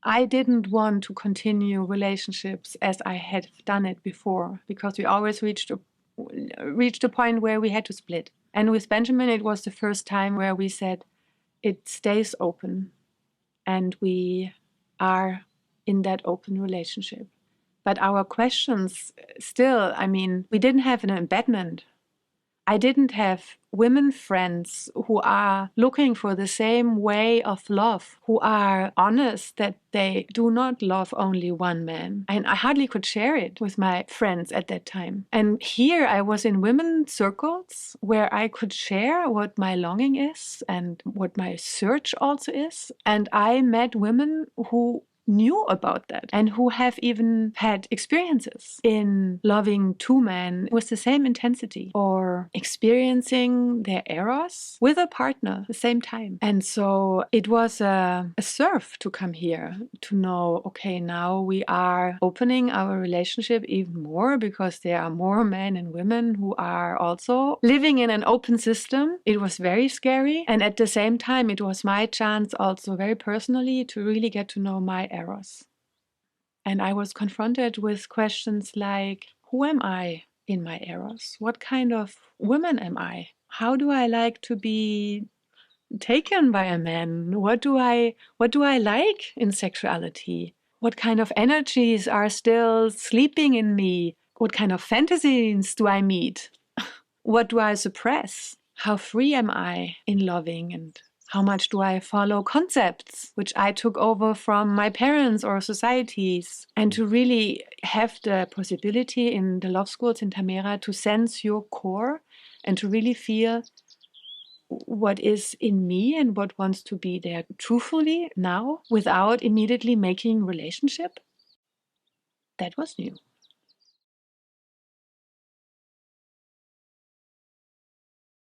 I didn't want to continue relationships as I had done it before, because we always reached a point where we had to split. And with Benjamin, it was the first time where we said it stays open and we are in that open relationship. But our questions still, I mean, we didn't have an embedment. I didn't have women friends who are looking for the same way of love, who are honest that they do not love only one man. And I hardly could share it with my friends at that time. And here I was in women's circles where I could share what my longing is and what my search also is. And I met women who knew about that and who have even had experiences in loving two men with the same intensity or experiencing their eros with a partner at the same time. And so it was a surf to come here to know, okay, now we are opening our relationship even more because there are more men and women who are also living in an open system. It was very scary. And at the same time, it was my chance also very personally to really get to know my Eros. And I was confronted with questions like, who am I in my Eros? What kind of woman am I? How do I like to be taken by a man? What do I like in sexuality? What kind of energies are still sleeping in me? What kind of fantasies do I meet? What do I suppress? How free am I in loving, and how much do I follow concepts which I took over from my parents or societies? And to really have the possibility in the love schools in Tamera to sense your core and to really feel what is in me and what wants to be there truthfully now without immediately making relationship. That was new.